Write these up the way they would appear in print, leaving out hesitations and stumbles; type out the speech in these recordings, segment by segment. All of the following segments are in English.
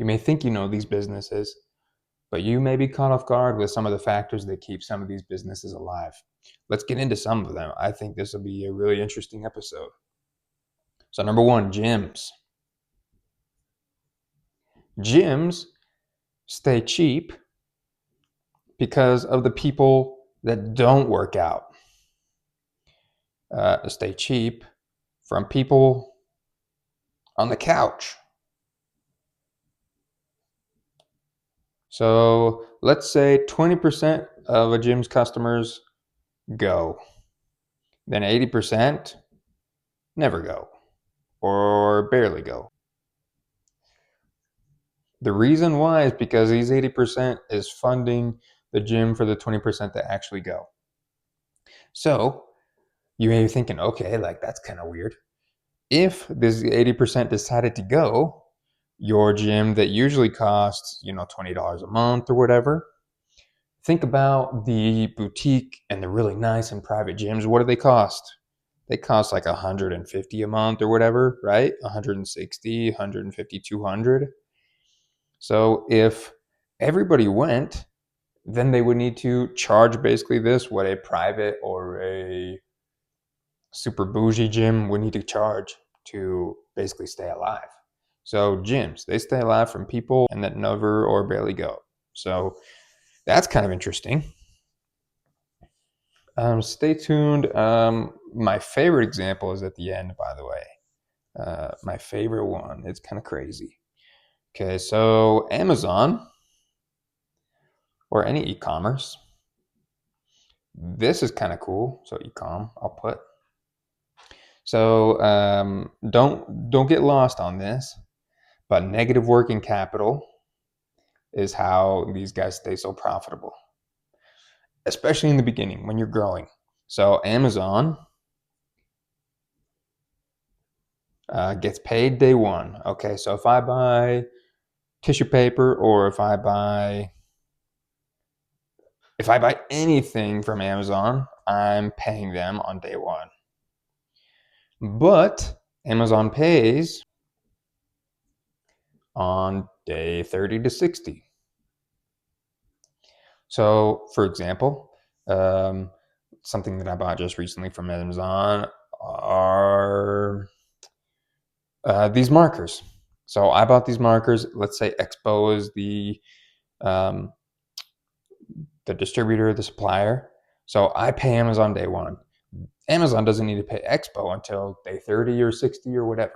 You may think you know these businesses, but you may be caught off guard with some of the factors that keep some of these businesses alive. Let's get into some of them. I think this will be a really interesting episode. So, number one, gyms. Gyms stay cheap because of the people that don't work out. Stay cheap from people on the couch. So let's say 20% of a gym's customers go. Then 80% never go or barely go. The reason why is because these 80% is funding the gym for the 20% that actually go. So you may be thinking, okay, like that's kind of weird. If this 80% decided to go, your gym that usually costs, $20 a month or whatever, think about the boutique and the really nice and private gyms. What do they cost? They cost like $150 a month or whatever, right? 160, 150, 200. So if everybody went, then they would need to charge basically this, what a private or a super bougie gym would need to charge to basically stay alive. So gyms, they stay alive from people and that never or barely go. So that's kind of interesting. Stay tuned. My favorite example is at the end, by the way. My favorite one. It's kind of crazy. Okay, so Amazon or any e-commerce. This is kind of cool. So e-com, I'll put. So don't get lost on this, but negative working capital is how these guys stay so profitable, especially in the beginning when you're growing. So Amazon gets paid day one. Okay, so if I buy tissue paper or if I buy anything from Amazon, I'm paying them on day one. But Amazon pays on day 30 to 60. So, for example, something that I bought just recently from Amazon are these markers. So I bought these markers. Let's say Expo is the distributor, the supplier. So I pay Amazon day one. Amazon doesn't need to pay Expo until day 30 or 60 or whatever.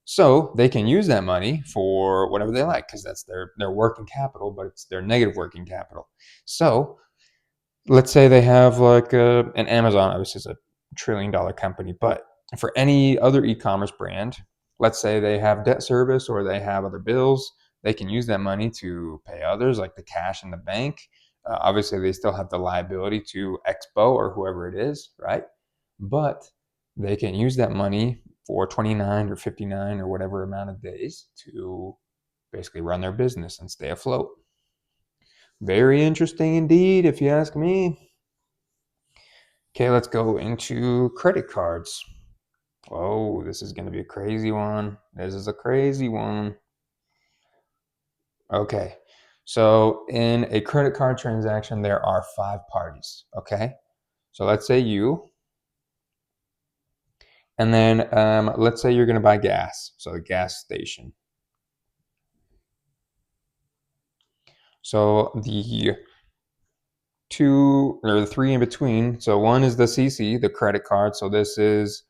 So they can use that money for whatever they like because that's their working capital, but it's their negative working capital. So let's say they have like an Amazon, obviously is a $1 trillion company, but for any other e-commerce brand, let's say they have debt service or they have other bills, they can use that money to pay others, like the cash in the bank. Obviously, they still have the liability to Expo or whoever it is, right? But they can use that money for 29 or 59 or whatever amount of days to basically run their business and stay afloat. Very interesting indeed, if you ask me. Okay, let's go into credit cards. Oh, this is going to be a crazy one. This is a crazy one. Okay, so in a credit card transaction, there are 5 parties. Okay, so let's say you, and then let's say you're going to buy gas, so a gas station. So the 2 or the 3 in between. So one is the CC, the credit card. So this is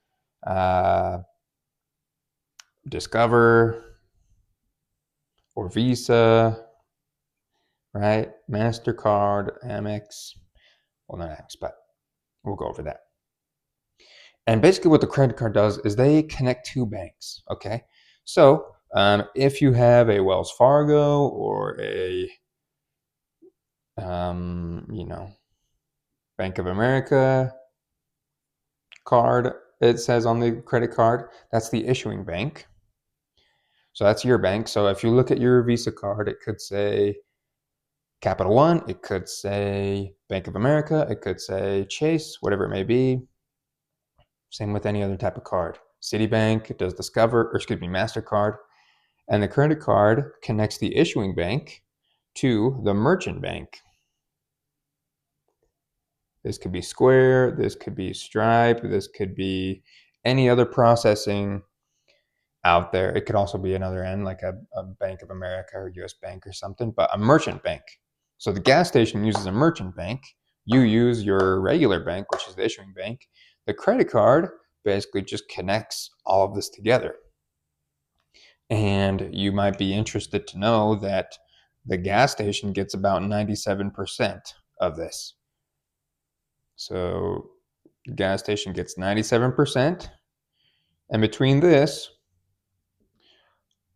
Discover or Visa, right? MasterCard, Amex. Well, not Amex, but we'll go over that. And basically what the credit card does is they connect 2 banks, okay? So if you have a Wells Fargo or a, Bank of America card, it says on the credit card, that's the issuing bank. So that's your bank. So if you look at your Visa card, it could say Capital One, it could say Bank of America, it could say Chase, whatever it may be. Same with any other type of card. Citibank does MasterCard. And the credit card connects the issuing bank to the merchant bank. This could be Square, this could be Stripe, this could be any other processing out there. It could also be another end, like a Bank of America or US Bank or something, but a merchant bank. So the gas station uses a merchant bank. You use your regular bank, which is the issuing bank. The credit card basically just connects all of this together. And you might be interested to know that the gas station gets about 97% of this. So the gas station gets 97%. And between this,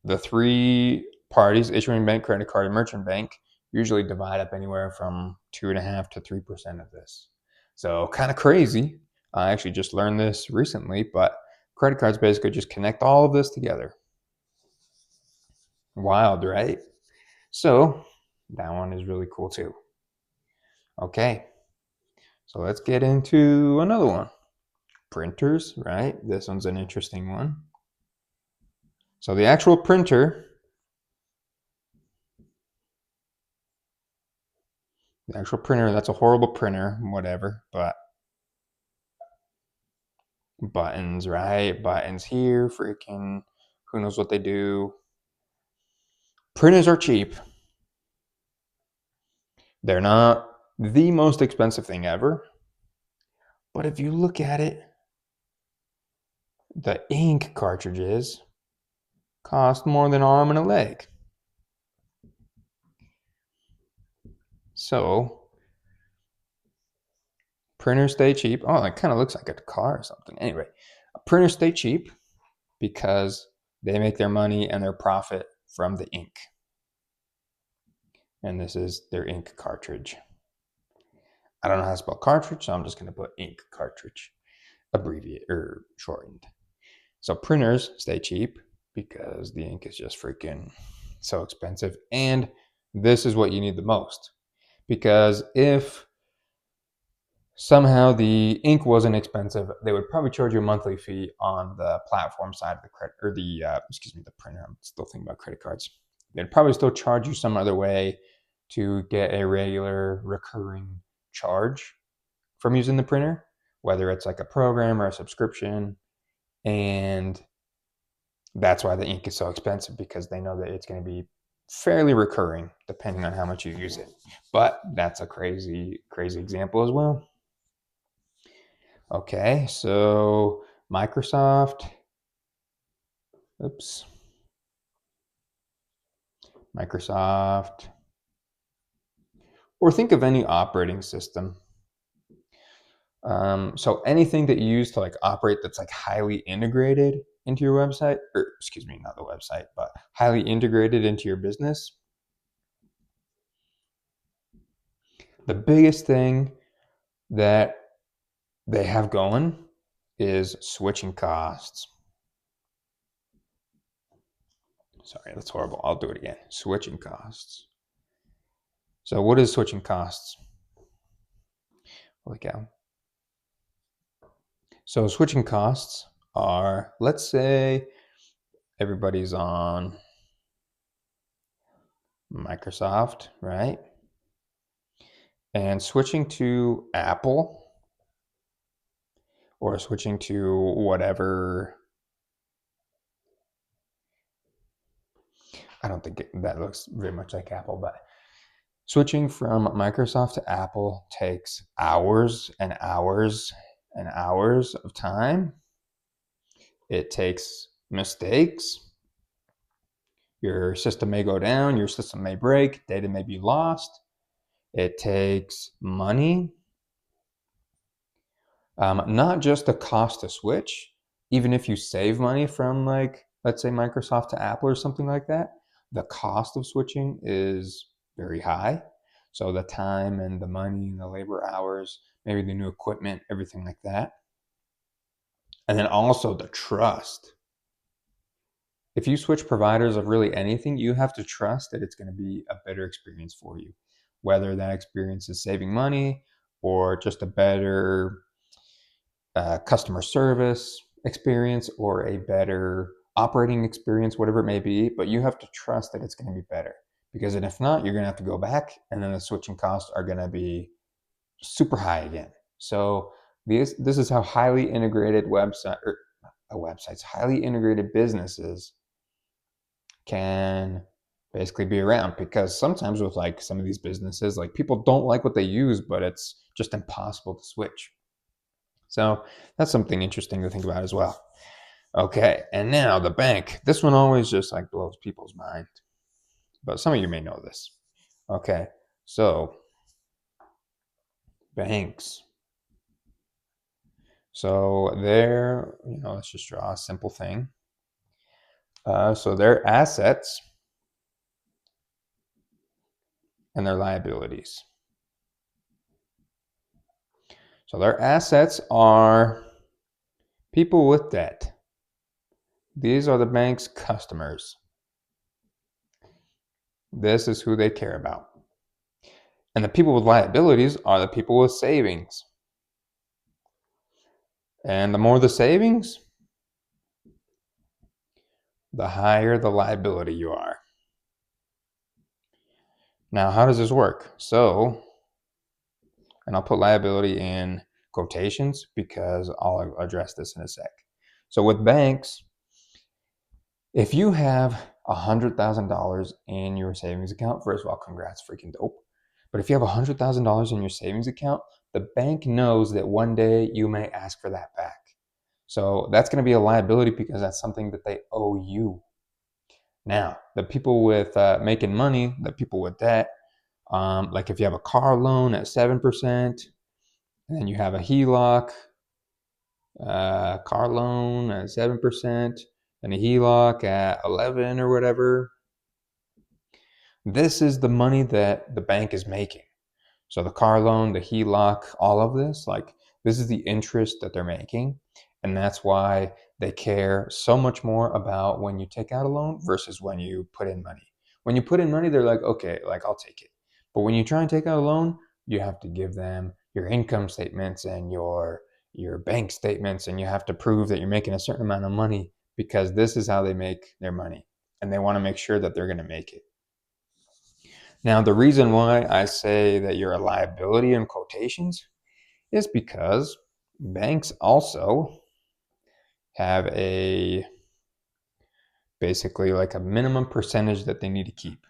the three parties, issuing bank, credit card, and merchant bank, usually divide up anywhere from 2.5% to 3% of this. So kind of crazy. I actually just learned this recently, but credit cards basically just connect all of this together. Wild, right? So that one is really cool too. Okay, so let's get into another one. Printers, right? This one's an interesting one. So the actual printer, that's a horrible printer, whatever, but buttons, right? Buttons here, freaking, who knows what they do. Printers are cheap. They're not the most expensive thing ever. But if you look at it, the ink cartridges cost more than an arm and a leg. So printers stay cheap. Oh, it kind of looks like a car or something. Anyway, printers stay cheap because they make their money and their profit from the ink. And this is their ink cartridge. I don't know how to spell cartridge, so I'm just going to put ink cartridge, abbreviated or shortened. So printers stay cheap because the ink is just freaking so expensive. And this is what you need the most. Because if somehow the ink wasn't expensive, they would probably charge you a monthly fee on the platform side of the credit, or the printer. I'm still thinking about credit cards. They'd probably still charge you some other way to get a regular recurring charge from using the printer, whether it's like a program or a subscription. And that's why the ink is so expensive, because they know that it's going to be fairly recurring depending on how much you use it. But that's a crazy example as well. Okay, so Microsoft, or think of any operating system. So anything that you use to like operate that's like highly integrated into your website, or excuse me, not the website, but highly integrated into your business. The biggest thing that they have going is switching costs. Sorry, that's horrible. I'll do it again. Switching costs. So what is switching costs? Holy cow. So switching costs are, let's say everybody's on Microsoft, right? And switching to Apple or switching to whatever. I don't think that looks very much like Apple, but switching from Microsoft to Apple takes hours and hours and hours of time. It takes mistakes. Your system may go down, your system may break, data may be lost. It takes money. Not just the cost to switch, even if you save money from, like, let's say Microsoft to Apple or something like that, the cost of switching is very high. So the time and the money and the labor hours, maybe the new equipment, everything like that. And then also the trust. If you switch providers of really anything, you have to trust that it's going to be a better experience for you, whether that experience is saving money or just a better customer service experience or a better operating experience, whatever it may be, but you have to trust that it's going to be better. Because if not, you're going to have to go back, and then the switching costs are going to be super high again. So this is how highly integrated highly integrated businesses can basically be around, because sometimes with like some of these businesses, like people don't like what they use, but it's just impossible to switch. So that's something interesting to think about as well. Okay, and now the bank. This one always just like blows people's mind, but some of you may know this. Okay, so banks. So they're, let's just draw a simple thing. So their assets and their liabilities. So their assets are people with debt. These are the bank's customers. This is who they care about. And the people with liabilities are the people with savings. And the more the savings, the higher the liability you are. Now, how does this work? So, and I'll put liability in quotations because I'll address this in a sec. So with banks, if you have $100,000 in your savings account, first of all, congrats, freaking dope. But if you have $100,000 in your savings account, the bank knows that one day you may ask for that back. So that's going to be a liability because that's something that they owe you. Now, the people with making money, the people with debt, like if you have a car loan at 7%, and then you have a HELOC, car loan at 7%, and a HELOC at 11 or whatever, this is the money that the bank is making. So the car loan, the HELOC, all of this, like this is the interest that they're making. And that's why they care so much more about when you take out a loan versus when you put in money. When you put in money, they're like, okay, like I'll take it. But when you try and take out a loan, you have to give them your income statements and your bank statements, and you have to prove that you're making a certain amount of money, because this is how they make their money. And they want to make sure that they're going to make it. Now, the reason why I say that you're a liability in quotations is because banks also have basically like a minimum percentage that they need to keep.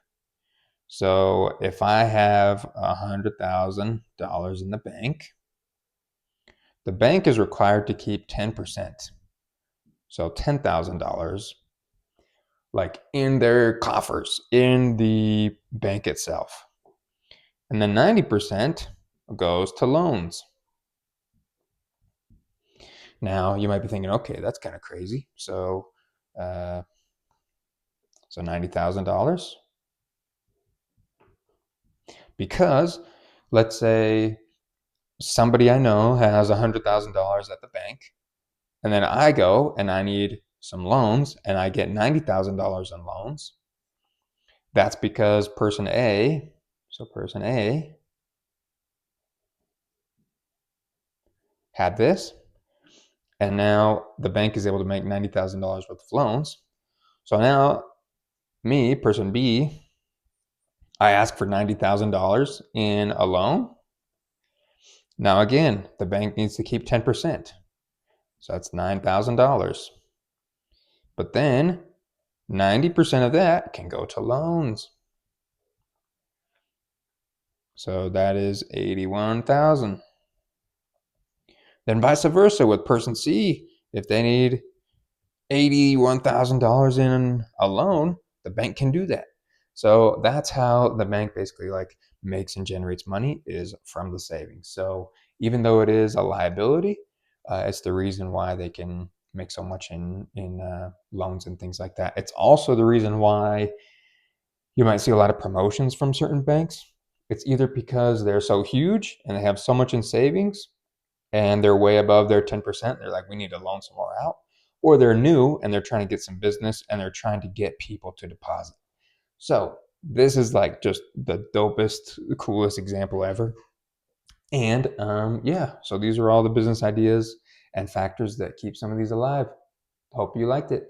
So if I have $100,000 in the bank is required to keep 10%. So $10,000 like in their coffers, in the bank itself. And then 90% goes to loans. Now you might be thinking, okay, that's kind of crazy. So $90,000. Because let's say somebody I know has $100,000 at the bank, and then I go and I need some loans and I get $90,000 in loans. That's because person A had this, and now the bank is able to make $90,000 worth of loans. So now me, person B, I ask for $90,000 in a loan. Now again, the bank needs to keep 10%. So that's $9,000. But then 90% of that can go to loans. So that is 81,000. Then vice versa with person C, if they need $81,000 in a loan, the bank can do that. So that's how the bank basically like makes and generates money, is from the savings. So even though it is a liability, it's the reason why they can make so much in loans and things like that. It's also the reason why you might see a lot of promotions from certain banks. It's either because they're so huge and they have so much in savings and they're way above their 10%. They're like, we need to loan some more out. Or they're new and they're trying to get some business and they're trying to get people to deposit. So this is like just the dopest, coolest example ever. And yeah, so these are all the business ideas and factors that keep some of these alive. Hope you liked it.